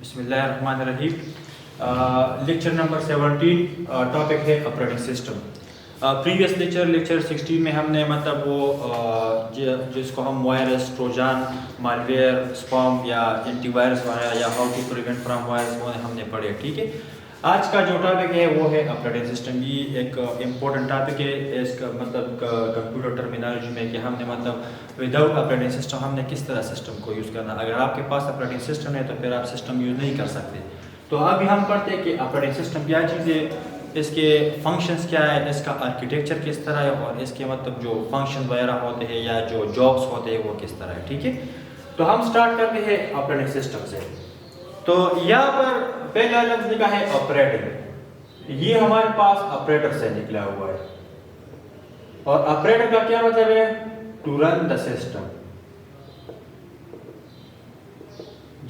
بسم اللہ الرحمن الرحیم. لیکچر نمبر 17 ٹاپک ہے آپریٹنگ سسٹم. پریویس لیکچر 16 میں ہم نے مطلب وہ جس کو ہم وائرس، ٹروجان، مالویئر، اسپام یا اینٹی وائرس وغیرہ یا how to prevent from virus وہ ہم نے پڑھے. ٹھیک ہے، آج کا جو ٹاپک ہے وہ ہے آپریٹنگ سسٹم. یہ ایک امپورٹنٹ ٹاپک ہے. اس کا مطلب کمپیوٹر ٹرمینالوجی میں کہ ہم نے مطلب وداؤٹ آپریٹنگ سسٹم ہم نے کس طرح سسٹم کو یوز کرنا. اگر آپ کے پاس آپریٹنگ سسٹم ہے تو پھر آپ سسٹم یوز نہیں کر سکتے. تو ابھی ہم پڑھتے ہیں کہ آپریٹنگ سسٹم کیا چیز ہے، اس کے فنکشنز کیا ہے، اس کا آرکیٹیکچر کس طرح ہے اور اس کے مطلب جو فنکشن وغیرہ ہوتے ہیں یا جو جابس ہوتے ہیں وہ کس طرح ہے. ٹھیک ہے، تو ہم سٹارٹ کرتے ہیں آپریٹنگ سسٹم سے. تو یہاں پر پہلا لفظ لکھا ہے آپریٹنگ. یہ ہمارے پاس آپریٹر سے نکلا ہوا ہے اور آپریٹر کا کیا مطلب ہے؟ ٹو رن دا سسٹم،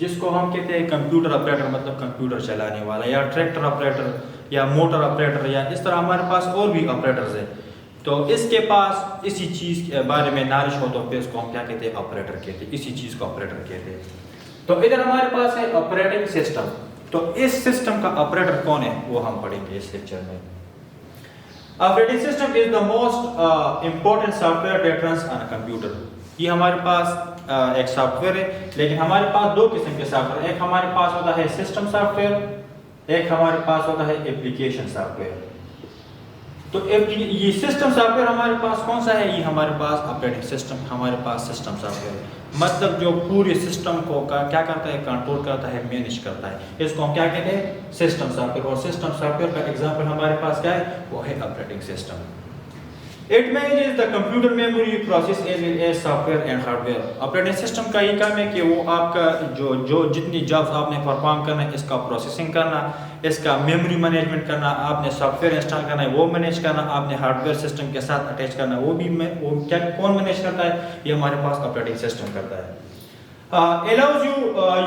جس کو ہم کہتے ہیں کمپیوٹر آپریٹر، مطلب کمپیوٹر چلانے والا، یا ٹریکٹر آپریٹر یا موٹر آپریٹر، یا اس طرح ہمارے پاس اور بھی آپریٹرز ہیں. تو اس کے پاس اسی چیز کے بارے میں نالج ہو تو پھر اس کو ہم کیا کہتے ہیں؟ آپریٹر کہتے ہیں. اسی چیز کو آپریٹر کہتے ہیں. تو ادھر ہمارے پاس ہے آپریٹنگ سسٹم. تو اس سسٹم کا آپریٹر کون ہے وہ ہم پڑھیں گے اس لیکچر میں. Operating system is the most important soft where that runs on a computer. یہ ہمارے پاس ایک سافٹ ویئر ہے، لیکن ہمارے پاس دو قسم کے سافٹ ویئر. ایک ہمارے پاس ہوتا ہے سسٹم سافٹ ویئر، ایک ہمارے پاس ہوتا ہے ایپلیکیشن سافٹ ویئر. تو یہ سسٹم سافٹ ویئر ہمارے پاس کون سا ہے؟ یہ ہمارے پاس آپریٹنگ سسٹم، ہمارے پاس سسٹم سافٹ ویئر ہے. مطلب جو پورے سسٹم کو کیا کرتا ہے؟ کنٹرول کرتا ہے، مینیج کرتا ہے. اس کو ہم کیا کہتے ہیں؟ System soft where. اور سسٹم سافٹ ویئر کا ایگزامپل ہمارے پاس کیا ہے؟ وہ ہے operating system. It manages the computer memory process as well as software and hardware. Operating system کا یہ کام ہے کہ وہ آپ کا جو جتنی جابس آپ نے پرفارم کرنا ہے اس کا پروسیسنگ کرنا، اس کا میموری مینجمنٹ کرنا، آپ نے سافٹ ویئر انسٹال کرنا ہے وہ مینیج کرنا، آپ نے ہارڈ ویئر سسٹم کے ساتھ اٹیچ کرنا ہے وہ بھی کیا کون مینیج کرتا ہے؟ یہ ہمارے پاس آپریٹنگ سسٹم کرتا ہے. Allows you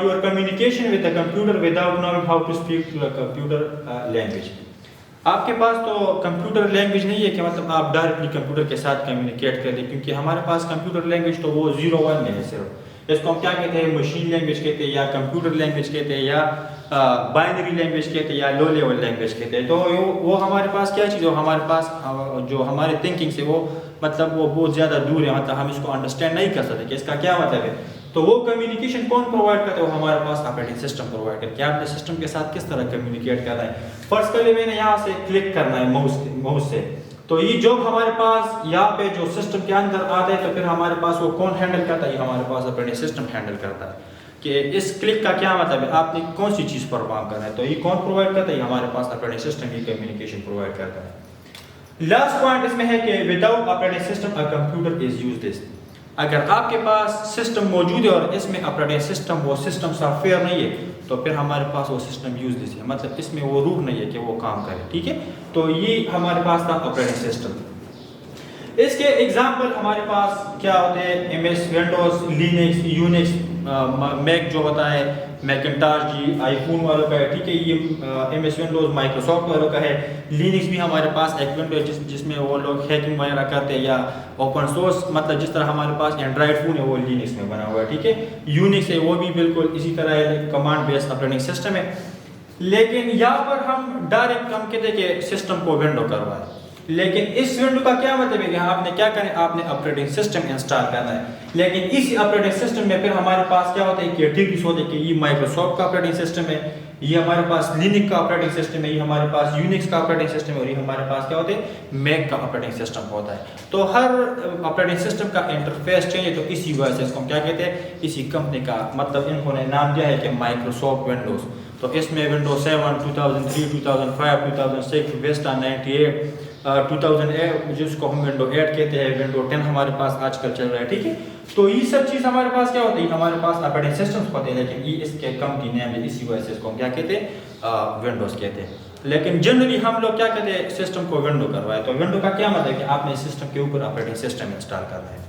your communication with the computer without knowing how to speak to the computer language. آپ کے پاس تو کمپیوٹر لینگویج نہیں ہے کہ مطلب آپ ڈائریکٹلی کمپیوٹر کے ساتھ کمیونیکیٹ کر دیں، کیونکہ ہمارے پاس کمپیوٹر لینگویج تو وہ 0-1 میں ہے صرف. اس کو ہم کیا کہتے ہیں؟ مشین لینگویج کہتے ہیں، یا کمپیوٹر لینگویج کہتے ہیں، یا بائنری لینگویج کہتے ہیں، یا لو لیول لینگویج کہتے ہیں. تو وہ ہمارے پاس کیا چیز ہے؟ ہمارے پاس جو ہمارے تھنکنگ سے وہ مطلب وہ بہت زیادہ دور ہے، مطلب ہم اس کو انڈرسٹینڈ نہیں کر سکتے کہ اس کا کیا مطلب ہے. تو وہ کمیونیکیشن کون پرووائڈ کرتا ہے؟ وہ ہمارے پاس آپریٹنگ سسٹم پرووائڈ کرتا ہے کہ آپ نے سسٹم کے ساتھ کس طرح کمیونیکیٹ کرنا ہے. فرض کر میں نے یہاں سے کلک کرنا ہے ماؤس سے، تو یہ جو ہمارے پاس یہاں پہ جو سسٹم کے اندر آتا ہے تو پھر ہمارے پاس وہ کون ہینڈل کرتا ہے؟ یہ ہمارے پاس آپریٹنگ سسٹم ہینڈل کرتا ہے کہ اس کلک کا کیا مطلب ہے، آپ نے کون سی چیز پرفارم کرنا ہے. تو یہ کون پرووائڈ کرتا ہے؟ یہ ہمارے پاس آپریٹنگ سسٹم یہ کمیونیکیشن پرووائڈ کرتا ہے. لاسٹ پوائنٹ اس میں ہے کہ without operating system a computer is useless. اگر آپ کے پاس سسٹم موجود ہے اور اس میں آپریٹنگ سسٹم وہ سسٹم سافٹ ویئر نہیں ہے تو پھر ہمارے پاس وہ سسٹم یوز لیس ہے، مطلب اس میں وہ روح نہیں ہے کہ وہ کام کرے. ٹھیک ہے، تو یہ ہمارے پاس تھا آپریٹنگ سسٹم. اس کے ایگزامپل ہمارے پاس کیا ہوتے ہیں؟ M S, Windows, Linux, Unix, Mac جو ہوتا ہے، میکنٹاش جی آئی فون والوں کا ہے. ٹھیک ہے، یہ ایم ایس ونڈوز مائکروسافٹ والوں کا ہے. لینکس بھی ہمارے پاس ایک ونڈو ہے جس میں وہ لوگ ہیکنگ وغیرہ کرتے ہیں، یا اوپن سورس مطلب جس طرح ہمارے پاس اینڈرائڈ فون ہے وہ لینکس میں بنا ہوا ہے. ٹھیک ہے، یونکس ہے وہ بھی بالکل اسی طرح کمانڈ بیس آپریٹنگ سسٹم ہے. لیکن یہاں پر ہم ڈائریکٹ ہم کہتے ہیں کہ سسٹم کو ونڈو کروائے، لیکن اس ونڈو کا کیا مطلب ہے کہ آپ نے کیا کرنا ہے؟ آپ نے آپریٹنگ سسٹم انسٹال کرنا ہے. لیکن اس آپریٹنگ سسٹم میں پھر ہمارے پاس کیا ہوتا ہے؟ کیٹیگریز ہوتے ہیں کہ یہ مائکروسافٹ کا آپریٹنگ سسٹم ہے، یہ ہمارے پاس لینکس کا آپریٹنگ سسٹم ہے، یہ ہمارے پاس یونکس کا آپریٹنگ سسٹم ہے، اور یہ ہمارے پاس کیا ہوتے ہیں؟ میک کا آپریٹنگ سسٹم ہوتا ہے. تو ہر آپریٹنگ سسٹم کا انٹرفیس چینج ہے. تو اسی وجہ سے اس کو ہم کیا کہتے ہیں؟ اسی کمپنی کا مطلب انہوں نے نام دیا ہے کہ مائکروسافٹ ونڈوز. تو اس میں ونڈوز 7، 2003، 2005، 2006، ویسٹا 98، 2008 جس کو ہم ونڈو 8 کہتے ہیں، ونڈو 10 ہمارے پاس آج کل چل رہا ہے. ٹھیک ہے، تو یہ سب چیز ہمارے پاس کیا ہوتی ہے؟ ہمارے پاس آپریٹنگ سسٹمز ہوتے ہیں، لیکن یہ اس کے کمپنی نیم ہے، اسی وجہ سے اس کو ہم کیا کہتے ہیں؟ ونڈوز کہتے ہیں. لیکن جنرلی ہم لوگ کیا کہتے ہیں؟ سسٹم کو ونڈو کروائے. تو ونڈو کا کیا مطلب ہے کہ آپ نے سسٹم کے اوپر آپریٹنگ سسٹم انسٹال کرنا ہے.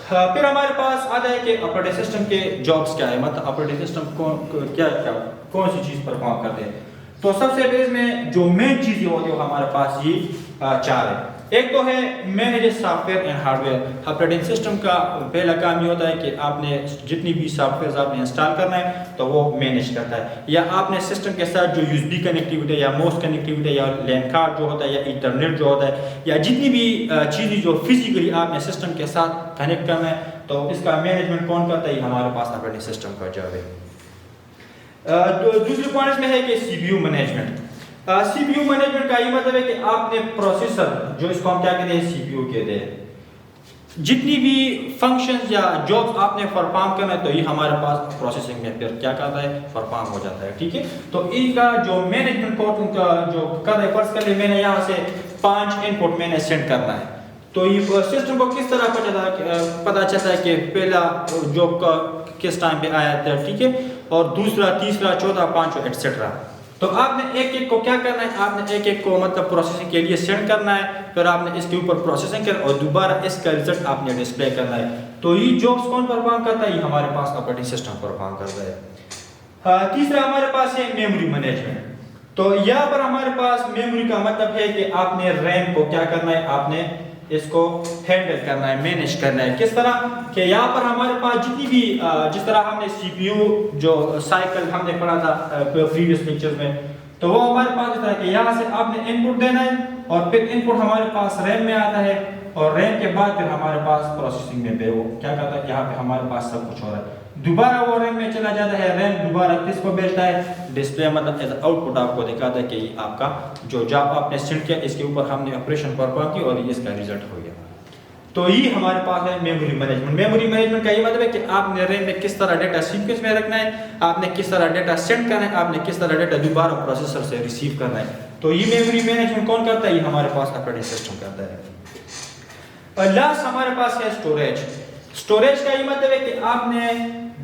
پھر ہمارے پاس آتا ہے کہ آپریٹنگ سسٹم کے جابس کیا ہے، مطلب آپریٹنگ سسٹم کون سی چیز پرفارم کرتے ہیں. تو سب سے پہلے میں جو مین چیزیں ہوتی ہے وہ ہمارے پاس یہ 4 ہے. ایک تو ہے manage soft where and hard where. Operating system کا پہلا کام یہ ہوتا ہے کہ آپ نے جتنی بھی سافٹ ویئرز آپ نے انسٹال کرنا ہے تو وہ مینیج کرتا ہے, یا آپ نے سسٹم کے ساتھ جو یو ایس بی کنیکٹیوٹی یا موس کنیکٹیوٹی یا لین کارڈ جو ہوتا ہے یا انٹرنیٹ جو ہوتا ہے یا جتنی بھی چیزیں جو فزیکلی آپ نے سسٹم کے ساتھ کنیکٹ کرنا ہے تو اس کا مینجمنٹ کون کرتا ہے؟ ہمارے پاس آپریٹنگ سسٹم کا جاب ہے. دوسرے پوائنٹ میں ہے کہ سی پی یو مینجمنٹ. سی پی یو مینجمنٹ کا یہ مطلب ہے کہ آپ نے پروسیسر جو اس کو ہم کیا کہتے ہیں سی پی یو کہتے ہیں, جتنی بھی فنکشنز یا جابس آپ نے پرفارم کرنا ہے تو یہ ہمارے پاس پروسیسنگ میں پھر کیا کرتا ہے پرفارم ہو جاتا ہے. ٹھیک ہے, تو ان کا جو مینجمنٹ کوڈ کا جو کر رہے فرض کر لیں میں نے یہاں سے 5 ان پٹ میں نے سینڈ کرنا ہے تو یہ سسٹم کو کس طرح پتہ چلتا ہے کہ پہلا جاب کس ٹائم پہ آیا تھا, ٹھیک ہے, اور دوسرا تیسرا چوتھا پانچواں ایٹسٹرا. تو آپ نے ایک ایک کو کیا کرنا ہے, آپ نے ایک ایک کو مطلب پروسیسنگ کے لیے سینڈ کرنا ہے, پھر آپ نے اس کے اوپر پروسیسنگ کرنا اور دوبارہ اس کا رزلٹ آپ نے ڈسپلے کرنا ہے. تو یہ جابس کون پرفارم کرتا ہے؟ یہ ہمارے پاس آپریٹنگ سسٹم پرفارم کرتا ہے. تیسرا ہمارے پاس ہے میموری مینجمنٹ. تو یہاں پر ہمارے پاس میموری کا مطلب ہے کہ آپ نے ریم کو کیا کرنا ہے, آپ نے اس کو ہینڈل کرنا ہے, مینیج کرنا ہے. کس طرح کہ یہاں پر ہمارے پاس جتنی بھی جس طرح ہم نے سی پی یو جو سائیکل ہم نے پڑھا تھا پریویس لیکچر میں, تو وہ ہمارے پاس اس طرح کہ یہاں سے آپ نے ان پٹ دینا ہے اور پھر ان پٹ ہمارے پاس ریم میں آتا ہے اور ریم کے بعد پھر ہمارے پاس پروسیسنگ میں پہ وہ کیا کرتا ہے, یہاں پہ ہمارے پاس سب کچھ ہو رہا ہے. دوبارہ وہ ریم میں چلا جاتا ہے, ریم دوبارہ کس کو بھیجتا ہے ڈسپلے, مطلب ایز آؤٹ پٹ آپ کو دکھاتا ہے کہ یہ آپ کا جو جاب آپ نے سینڈ کیا اس کے اوپر ہم نے آپریشن پرفارم کی اور اس کا رزلٹ ہو گیا. تو یہ ہمارے پاس ہے میموری مینجمنٹ. میموری مینجمنٹ کا یہ مطلب ہے کہ آپ نے ریم میں کس طرح ڈیٹا سیکوینس میں رکھنا ہے, آپ نے کس طرح ڈیٹا سینڈ کرنا ہے, آپ نے کس طرح ڈیٹا دوبارہ پروسیسر سے ریسیو کرنا ہے. تو یہ میموری مینجمنٹ کون کرتا ہے؟ یہ ہمارے پاس آپریٹنگ سسٹم کرتا ہے. اور لاسٹ ہمارے پاس ہے اسٹوریج. اسٹوریج کا یہ مطلب ہے کہ آپ نے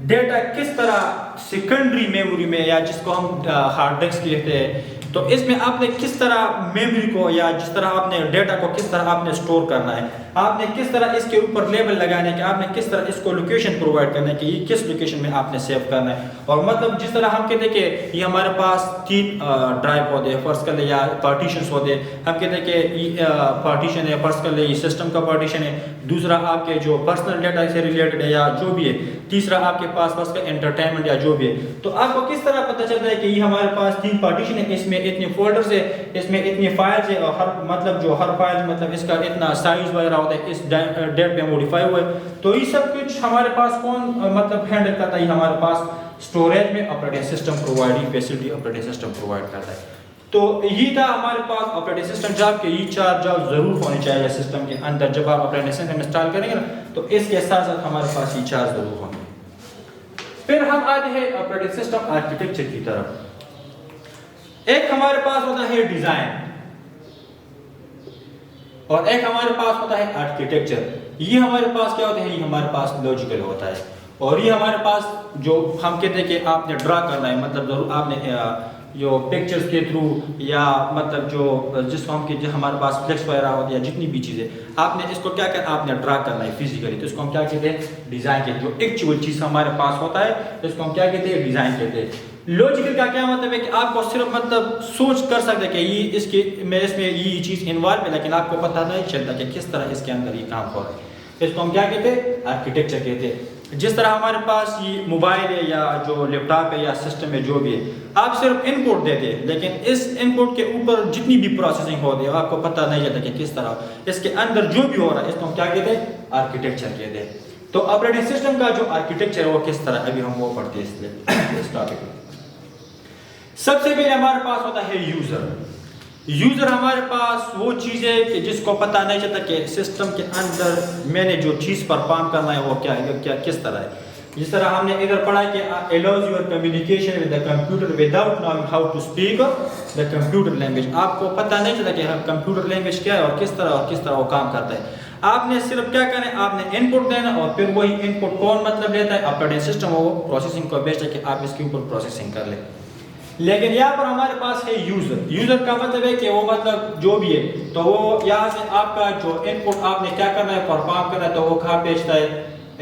ڈیٹا کس طرح سیکنڈری میموری میں یا جس کو ہم ہارڈ ڈسک کہتے ہیں, تو اس میں آپ نے کس طرح میموری کو یا جس طرح آپ نے ڈیٹا کو کس طرح آپ نے اسٹور کرنا ہے, آپ نے کس طرح اس کے اوپر لیبل لگانے کہ آپ نے کس طرح اس کو لوکیشن پرووائڈ کرنا ہے کہ یہ کس لوکیشن میں آپ نے سیو کرنا ہے. اور مطلب جس طرح ہم کہتے ہیں کہ یہ ہمارے پاس 3 ڈرائیو ہوتے ہیں فرض کر لیں یا پارٹیشنس ہوتے ہیں, ہم کہتے ہیں کہ یہ پارٹیشن ہے فرض کر لیں یہ سسٹم کا پارٹیشن ہے, دوسرا آپ کے جو پرسنل ڈیٹا سے ریلیٹڈ ہے یا جو بھی ہے, تیسرا آپ کے پاس فرض کا انٹرٹینمنٹ یا جو بھی ہے. تو آپ کو کس طرح پتہ چلتا ہے کہ یہ ہمارے پاس 3 پارٹیشن ہے, اس میں اتنے فولڈرز ہے, اس میں اتنی فائلز ہے اور ہر مطلب جو ہر فائل مطلب اس کا اتنا سائز وغیرہ ہوتا ہے, اس ڈیٹ پہ موڈیفائی ہوا ہے. تو یہ سب کچھ ہمارے پاس کون مطلب ہینڈل کرتا ہے؟ ہمارے پاس اسٹوریج میں operating system providing facility operating system provide کرتا ہے. تو یہ تھا ہمارے پاس آپریٹنگ سسٹم جاب کے یہ 4 جاب ضرور ہونے چاہیے سسٹم کے اندر. جب آپ آپریٹنگ سسٹم انسٹال کریں گے نا تو اس کے ساتھ ساتھ ہمارے پاس یہ 4 ضرور ہوں گے. پھر ہم آتے ہیں آپریٹنگ سسٹم آرکیٹیکچر کی طرف. ایک ہمارے پاس ہوتا ہے ڈیزائن اور ایک ہمارے پاس ہوتا ہے آرکیٹیکچر. یہ ہمارے پاس کیا ہوتا ہے؟ یہ ہمارے پاس لاجیکل ہوتا ہے. اور یہ ہمارے پاس جو ہم کہتے ہیں کہ آپ نے ڈرا کرنا ہے, مطلب ضرور آپ نے جو پکچرز کے تھرو یا مطلب جو جس کو ہم کہ ہمارے پاس فلیکس وغیرہ ہوتی ہے یا جتنی بھی چیزیں آپ نے اس کو کیا کرنا, آپ نے ڈرا کرنا ہے فزیکلی. تو اس کو ہم کیا کہتے ہیں؟ ڈیزائن کہتے ہیں. جو ایکچوئل چیز ہمارے پاس ہوتا ہے اس کو ہم کیا کہتے ہیں؟ ڈیزائن کہتے ہیں. لاجیکل کا کیا مطلب ہے کہ آپ کو صرف مطلب سوچ کر سکتے ہیں کہ یہ اس میں یہ چیز انوالو ہے, لیکن آپ کو پتہ نہیں چلتا کہ کس طرح اس کے اندر یہ کام ہو رہا ہے. اس کو ہم کیا کہتے ہیں؟ آرکیٹیکچر کہتے ہیں. جس طرح ہمارے پاس یہ موبائل ہے یا جو لیپ ٹاپ ہے یا سسٹم ہے جو بھی ہے, آپ صرف ان پٹ دیتے ہیں لیکن اس ان پٹ کے اوپر جتنی بھی پروسیسنگ ہوتی ہے آپ کو پتہ نہیں چلتا کہ کس طرح اس کے اندر جو بھی ہو رہا ہے. اس کو ہم کیا کہتے ہیں؟ آرکیٹیکچر کہتے ہیں. تو آپریٹنگ سسٹم کا جو آرکیٹیکچر ہے وہ کس طرح, ابھی ہم وہ پڑھتے ہیں اس لیے اس ٹاپک میں. سب سے پہلے ہمارے پاس ہوتا ہے یوزر. یوزر ہمارے پاس وہ چیز ہے کہ جس کو پتہ نہیں چلتا کہ سسٹم کے اندر میں نے جو چیز پرفارم کرنا ہے وہ کیا ہے, کیا کس طرح ہے. جس طرح ہم نے ادھر پڑھا کہ allows your communication with the computer without knowing how to speak the computer language. آپ کو پتہ نہیں چلتا کہ کمپیوٹر لینگویج کیا ہے اور کس طرح وہ کام کرتا ہے. آپ نے صرف کیا کرنا ہے, آپ نے ان پٹ دینا اور پھر وہی ان پٹ کون مطلب لیتا ہے؟ Operating system. وہ پروسیسنگ کو بھیجتا ہے کہ آپ اس کے اوپر پروسیسنگ کر لیں. لیکن یہاں پر ہمارے پاس ہے یوزر. یوزر کا مطلب ہے کہ وہ مطلب جو بھی ہے تو وہ یہاں سے آپ کا جو ان پٹ آپ نے کیا کرنا ہے پرفارم کرنا ہے تو وہ کہاں بھیجتا ہے؟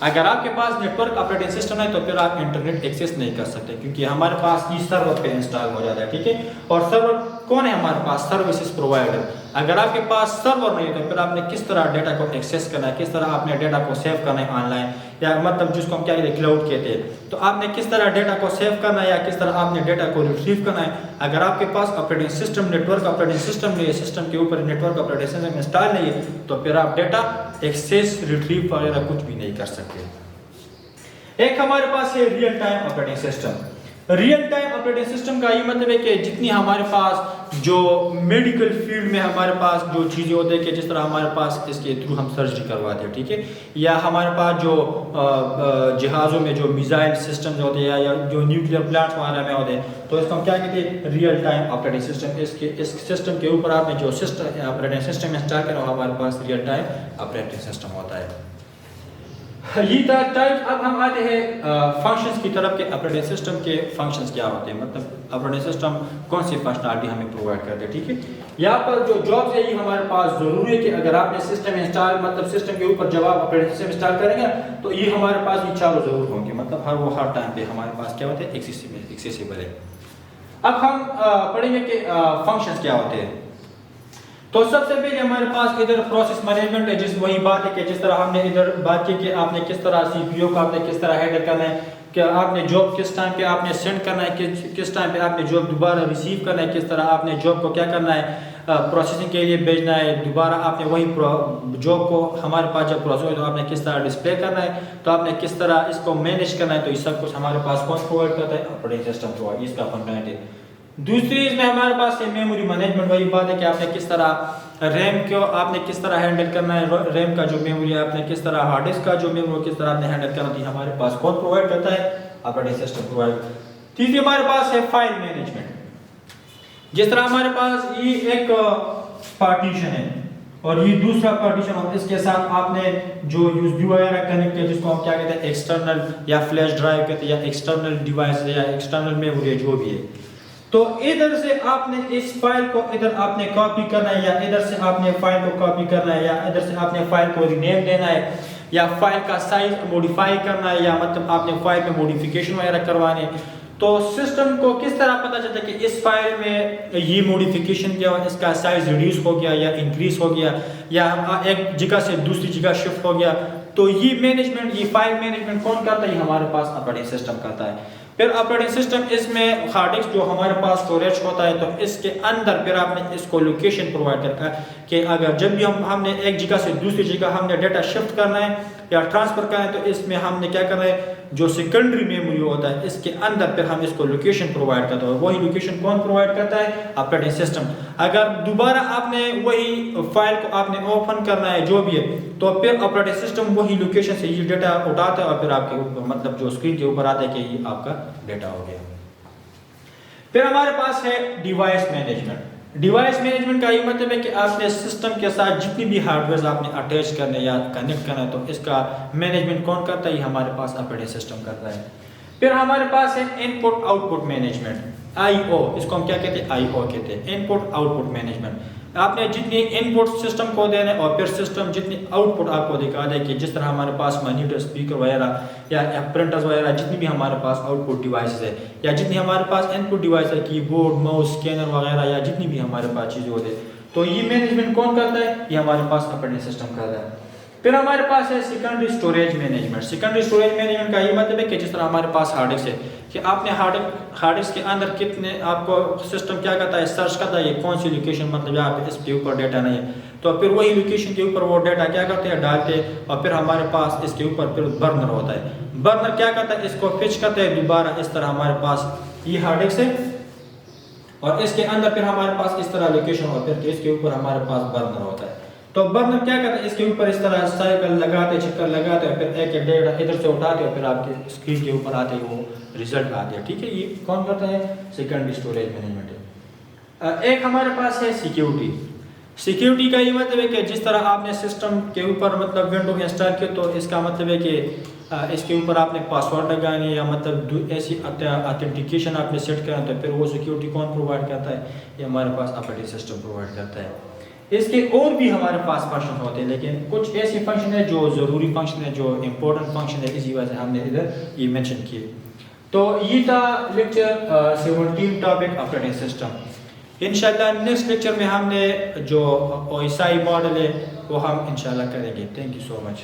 اگر آپ کے پاس نیٹ ورک آپریٹنگ سسٹم ہے تو پھر آپ انٹرنیٹ ایکسیس نہیں کر سکتے، کیونکہ ہمارے پاس یہ سرور پہ انسٹال ہو جاتا ہے، ٹھیک ہے. اور سرور کون ہے ہمارے پاس؟ Services provider. اگر آپ کے پاس سرور نہیں ہے تو پھر آپ نے کس طرح ڈیٹا کو ایکسیس کرنا ہے، کس طرح آپ نے ڈیٹا کو سیو کرنا ہے آن لائن، یا مطلب جس کو ہم کیا کہتے ہیں کلاؤڈ کہتے ہیں. تو آپ نے کس طرح ڈیٹا کو سیو کرنا ہے یا کس طرح آپ نے ڈیٹا کو ریٹریو کرنا ہے. اگر آپ کے پاس operating system network operating system نہیں ہے، سسٹم کے اوپر network operating system install نہیں ہے، تو پھر آپ ڈیٹا ایکسیس ریٹریو وغیرہ کچھ بھی نہیں کر سکتے. ایک ہمارے پاس ہے real time operating system. Real time operating system کا یہ مطلب ہے کہ جتنی ہمارے پاس جو میڈیکل فیلڈ میں ہمارے پاس جو چیزیں ہوتی ہیں کہ جس طرح ہمارے پاس اس کے تھرو ہم سرجری کرواتے ہیں، ٹھیک ہے، یا ہمارے پاس جو جہازوں میں جو میزائل سسٹمز ہوتے ہیں یا جو نیوکلیئر پلانٹس وغیرہ میں ہوتے ہیں، تو اس کو ہم کیا کہتے ہیں ریئل ٹائم آپریٹنگ سسٹم. اس سسٹم کے اوپر آپ نے جو آپریٹنگ سسٹم انسٹال کرنا وہ ہمارے پاس ریئل ٹائم آپریٹنگ سسٹم ہوتا ہے. یہ ٹائپ. اب ہم آتے ہیں فنکشنز کی طرف کہ آپریٹنگ سسٹم کے فنکشنز کیا ہوتے ہیں، مطلب آپریٹنگ سسٹم کون سی فنکشنالٹی ہمیں پرووائڈ کرتے ہیں، ٹھیک ہے. یہاں پر جو جابس ہے یہ ہمارے پاس ضروری ہے کہ اگر آپ نے سسٹم انسٹال مطلب سسٹم کے اوپر جب آپ آپریٹنگ سسٹم انسٹال کریں گے تو یہ ہمارے پاس یہ چاروں ضرور ہوں گے، مطلب ہر ٹائم پہ ہمارے پاس کیا ہوتے ہیں ایکسیسیبل ہے. اب ہم پڑھیں گے کہ فنکشنز کیا ہوتے ہیں. تو سب سے پہلے ہمارے پاس ادھر پروسیس مینجمنٹ ہے، جس وہی بات ہے کہ جس طرح ہم نے ادھر بات کی کہ آپ نے کس طرح سی پی یو کو آپ نے کس طرح ہینڈل کرنا ہے، کہ آپ نے جاب کس ٹائم پہ آپ نے سینڈ کرنا ہے، کس ٹائم پہ آپ نے جاب دوبارہ ریسیو کرنا ہے، کس طرح آپ نے جاب کو کیا کرنا ہے پروسیسنگ کے لیے بھیجنا ہے، دوبارہ آپ نے وہی جاب کو ہمارے پاس جب پروسیس ہو تو آپ نے کس طرح ڈسپلے کرنا ہے، تو آپ نے کس طرح اس کو مینیج کرنا ہے. تو یہ سب کچھ ہمارے پاس کون پرووائڈ کرتا ہے؟ آپریٹنگ سسٹم پرووائڈ، اس کا فنڈامنٹ ہے. دوسری اس میں ہمارے پاس ہے میموری مینجمنٹ. وہی بات ہے کہ آپ نے کس طرح ریم کو آپ نے کس طرح ہینڈل کرنا ہے، ریم کا جو میموری ہے آپ نے کس طرح، ہارڈ ڈسک کا جو میموری کس طرح آپ نے ہینڈل کرنا ہے، ہمارے پاس کون پرووائڈ کرتا ہے؟ Operating system provide. تیسری ہمارے پاس ہے فائل مینجمنٹ. جس طرح ہمارے پاس یہ ایک پارٹیشن ہے اور یہ دوسرا پارٹیشن، اور اس کے ساتھ آپ نے جو یو ایس بی وغیرہ کنیکٹ کیا جس کو ہم کیا کہتے ہیں ایکسٹرنل یا فلیش ڈرائیو کہتے ہیں یا ایکسٹرنل ڈیوائس یا ایکسٹرنل میموری جو بھی ہے. تو ادھر سے آپ نے اس فائل کو ادھر آپ نے کاپی کرنا ہے، یا ادھر سے آپ نے فائل کو کاپی کرنا ہے، یا ادھر سے آپ نے فائل کو رینیم دینا ہے، یا فائل کا سائز موڈیفائی کرنا ہے، یا مطلب آپ نے فائل میں موڈیفیکیشن وغیرہ کروانے. تو سسٹم کو کس طرح پتہ چلتا ہے کہ اس فائل میں یہ موڈیفیکیشن کیا ہوا، اس کا سائز ریڈیوس ہو گیا یا انکریز ہو گیا یا ایک جگہ سے دوسری جگہ شفٹ ہو گیا. تو یہ مینجمنٹ، یہ فائل مینجمنٹ کون کرتا ہے؟ یہ ہمارے پاس آپریٹنگ سسٹم کرتا ہے. پھر آپریٹنگ سسٹم اس میں ہارڈ ڈسک جو ہمارے پاس اسٹوریج ہوتا ہے، تو اس کے اندر پھر آپ نے اس کو لوکیشن پرووائڈ کرتا ہے کہ اگر جب بھی ہم نے ایک جگہ سے دوسری جگہ ہم نے ڈیٹا شفٹ کرنا ہے یا ٹرانسفر کرنا ہے، تو اس میں ہم نے کیا کرنا ہے، جو سیکنڈری میموری ہوتا ہے اس کے اندر پھر ہم اس کو لوکیشن پرووائڈ کرتا ہے. وہی لوکیشن کون پرووائڈ کرتا ہے؟ Operating system. اگر دوبارہ آپ نے وہی فائل کو آپ نے اوپن کرنا ہے جو بھی ہے، تو پھر آپریٹنگ سسٹم وہی لوکیشن سے یہ ڈیٹا اٹھاتا ہے اور پھر آپ کے مطلب جو اسکرین کے اوپر آتا ہے کہ یہ آپ کا ڈیٹا ہو گیا. پھر ہمارے پاس ہے ڈیوائس مینجمنٹ. ڈیوائس مینجمنٹ کا یہ مطلب ہے کہ آپ نے سسٹم کے ساتھ جتنی بھی ہارڈ ویئر آپ نے اٹیچ کرنے یا کنیکٹ کرنا ہے، تو اس کا مینجمنٹ کون کرتا ہے؟ یہ ہمارے پاس آپریٹنگ سسٹم کرتا ہے. پھر ہمارے پاس ہے ان پٹ آؤٹ پٹ مینجمنٹ، آئی او. اس کو ہم کیا کہتے ہیں؟ آئی او کہتے ہیں، ان پٹ آؤٹ پٹ مینجمنٹ. آپ نے جتنی ان پٹ سسٹم کو دینا ہے اور پھر سسٹم جتنی آؤٹ پٹ آپ کو دکھا دے کہ جس طرح ہمارے پاس مانیٹر، اسپیکر وغیرہ یا پرنٹرز وغیرہ جتنی بھی ہمارے پاس آؤٹ پٹ ڈیوائسز ہے، یا جتنی ہمارے پاس ان پٹ ڈیوائس ہے، کی بورڈ، ماؤس، اسکینر وغیرہ یا جتنی بھی ہمارے پاس چیزیں ہوتے ہیں، تو یہ مینجمنٹ کون کرتا ہے؟ یہ ہمارے پاس آپریٹنگ سسٹم کرتا ہے. پھر ہمارے پاس ہے secondary storage management. Secondary storage management کا یہ مطلب ہے کہ جس طرح ہمارے پاس ہارڈ ڈسک ہے کہ آپ نے ہارڈ ڈسک کے اندر کتنے آپ کو سسٹم کیا کرتا ہے، سرچ کرتا ہے یہ کون سی لوکیشن مطلب یہاں پہ اس کے اوپر ڈیٹا نہیں ہے، تو پھر وہی لوکیشن کے اوپر وہ ڈیٹا کیا کرتے ہیں، ڈالتے ہیں. اور پھر ہمارے پاس اس کے اوپر پھر برنر ہوتا ہے. برنر کیا کرتا ہے، اس کو فچ کرتا ہے دوبارہ. اس طرح ہمارے پاس یہ ہارڈ ڈسک ہے اور اس کے اندر پھر ہمارے پاس اس طرح لوکیشن اور پھر اس کے اوپر ہمارے پاس برنر ہوتا ہے. تو برنر کیا کرتا ہے، اس کے اوپر اس طرح سائیکل لگاتے، چکر لگاتے ہیں، پھر ایک ڈیٹا ادھر سے اٹھاتے ہیں، پھر آپ کے اسکرین کے اوپر آتے ہیں وہ ریزلٹ آتے ہیں. ٹھیک ہے، یہ کون کرتا ہے؟ سیکنڈری اسٹوریج مینجمنٹ ہے. ایک ہمارے پاس ہے سیکیورٹی. سیکیورٹی کا یہ مطلب ہے کہ جس طرح آپ نے سسٹم کے اوپر مطلب ونڈو انسٹال کیا، تو اس کا مطلب ہے کہ اس کے اوپر آپ نے پاسورڈ لگانے یا مطلب ایسی اتھینٹیکیشن آپ نے سیٹ کرنا، تو پھر وہ سیکیورٹی کون پرووائڈ کرتا ہے؟ یہ ہمارے پاس آپریٹنگ سسٹم پرووائڈ کرتا ہے. اس کے اور بھی ہمارے پاس فنکشن ہوتے ہیں، لیکن کچھ ایسی فنکشن ہے جو ضروری فنکشن ہے، جو امپورٹنٹ فنکشن ہے، اسی وجہ سے ہم نے ادھر یہ مینشن کیے. تو یہ تھا لیکچر 17 ٹاپک آپریٹنگ سسٹم. انشاءاللہ نیکسٹ لیکچر میں ہم نے جو OSI ماڈل ہے وہ ہم انشاءاللہ کریں گے. Thank you so much.